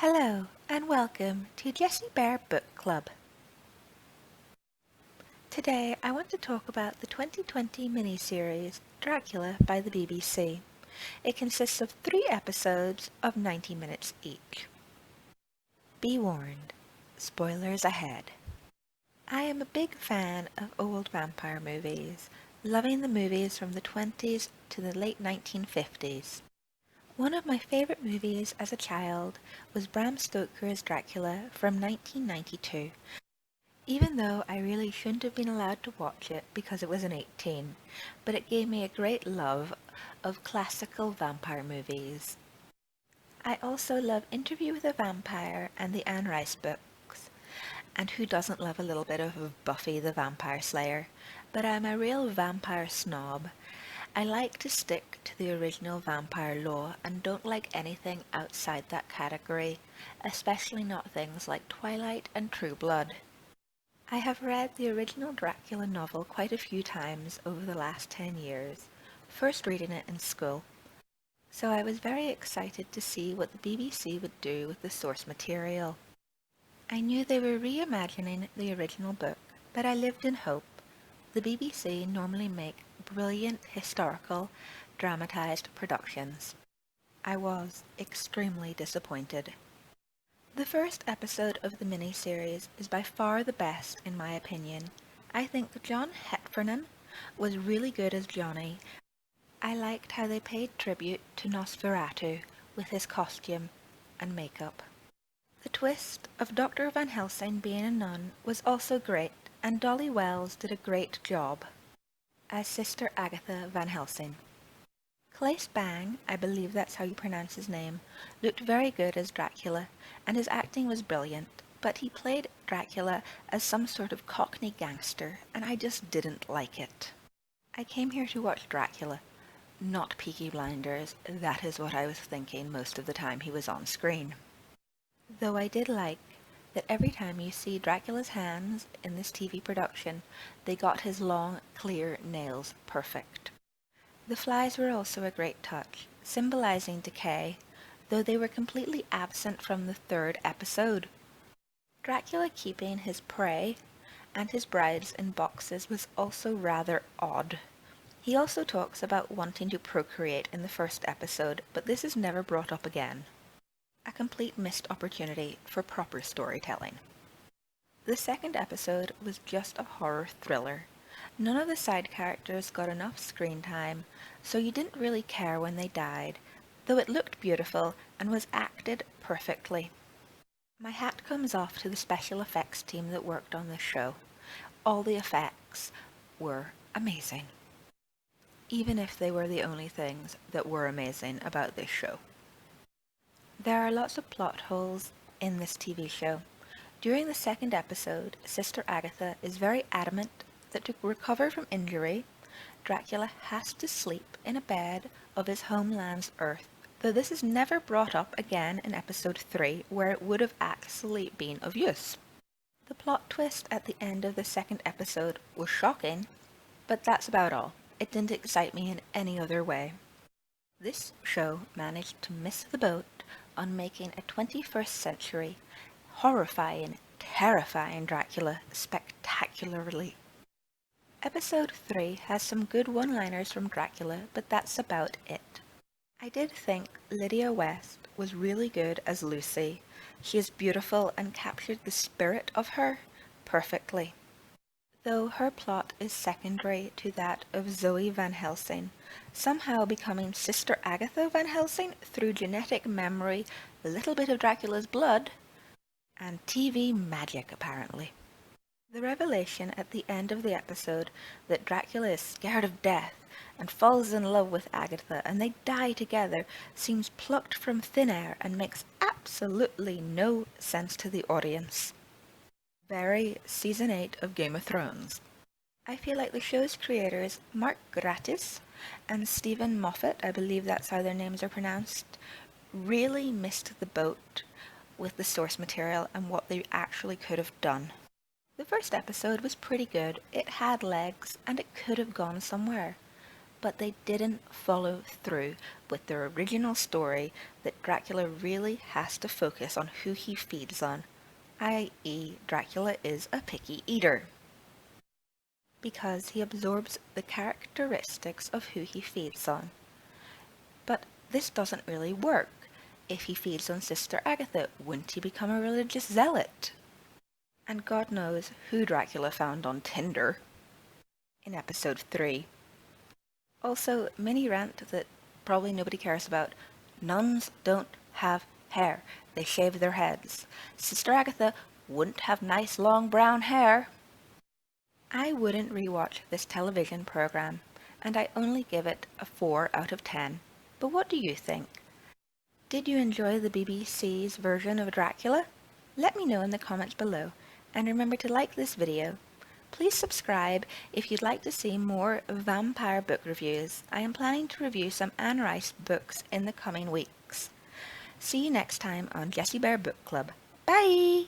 Hello, and welcome to Jessie Bear Book Club. Today I want to talk about the 2020 miniseries Dracula by the BBC. It consists of 3 episodes of 90 minutes each. Be warned, spoilers ahead. I am a big fan of old vampire movies, loving the movies from the 20s to the late 1950s. One of my favourite movies as a child was Bram Stoker's Dracula from 1992, even though I really shouldn't have been allowed to watch it because it was an 18, but it gave me a great love of classical vampire movies. I also love Interview with a Vampire and the Anne Rice books, and who doesn't love a little bit of Buffy the Vampire Slayer, but I'm a real vampire snob. I like to stick to the original vampire lore and don't like anything outside that category, especially not things like Twilight and True Blood. I have read the original Dracula novel quite a few times over the last 10 years, first reading it in school, so I was very excited to see what the BBC would do with the source material. I knew they were reimagining the original book, but I lived in hope. The BBC normally make brilliant historical, dramatised productions. I was extremely disappointed. The first episode of the miniseries is by far the best in my opinion. I think that John Heffernan was really good as Johnny. I liked how they paid tribute to Nosferatu with his costume and makeup. The twist of Dr. Van Helsing being a nun was also great, and Dolly Wells did a great job as Sister Agatha Van Helsing. Claes Bang, I believe that's how you pronounce his name, looked very good as Dracula, and his acting was brilliant, but he played Dracula as some sort of Cockney gangster, and I just didn't like it. I came here to watch Dracula, not Peaky Blinders. That is what I was thinking most of the time he was on screen. Though I did like that every time you see Dracula's hands in this TV production, they got his long, clear nails perfect. The flies were also a great touch, symbolizing decay, though they were completely absent from the 3rd episode. Dracula keeping his prey and his brides in boxes was also rather odd. He also talks about wanting to procreate in the 1st episode, but this is never brought up again. A complete missed opportunity for proper storytelling. The 2nd episode was just a horror thriller. None of the side characters got enough screen time, so you didn't really care when they died, though it looked beautiful and was acted perfectly. My hat comes off to the special effects team that worked on this show. All the effects were amazing, even if they were the only things that were amazing about this show. There are lots of plot holes in this TV show. During the 2nd episode, Sister Agatha is very adamant that to recover from injury, Dracula has to sleep in a bed of his homeland's earth, though this is never brought up again in episode 3, where it would have actually been of use. The plot twist at the end of the 2nd episode was shocking, but that's about all. It didn't excite me in any other way. This show managed to miss the boat on making a 21st century, horrifying, terrifying Dracula spectacularly. Episode 3 has some good one-liners from Dracula, but that's about it. I did think Lydia West was really good as Lucy. She is beautiful and captured the spirit of her perfectly. Though her plot is secondary to that of Zoe Van Helsing, somehow becoming Sister Agatha Van Helsing through genetic memory, a little bit of Dracula's blood, and TV magic apparently. The revelation at the end of the episode that Dracula is scared of death and falls in love with Agatha and they die together seems plucked from thin air and makes absolutely no sense to the audience. Very Season 8 of Game of Thrones. I feel like the show's creators, Mark Gatiss and Stephen Moffat, I believe that's how their names are pronounced, really missed the boat with the source material and what they actually could have done. The 1st episode was pretty good, it had legs, and it could have gone somewhere. but they didn't follow through with their original story that Dracula really has to focus on who he feeds on, i.e. Dracula is a picky eater, because he absorbs the characteristics of who he feeds on. But this doesn't really work. If he feeds on Sister Agatha, wouldn't he become a religious zealot? And God knows who Dracula found on Tinder in episode 3. Also, mini rant that probably nobody cares about. Nuns don't have hair. They shave their heads. Sister Agatha wouldn't have nice long brown hair. I wouldn't rewatch this television program, and I only give it a 4 out of 10. But what do you think? Did you enjoy the BBC's version of Dracula? Let me know in the comments below, and remember to like this video. Please subscribe if you'd like to see more vampire book reviews. I am planning to review some Anne Rice books in the coming weeks. See you next time on Jessie Bear Book Club. Bye!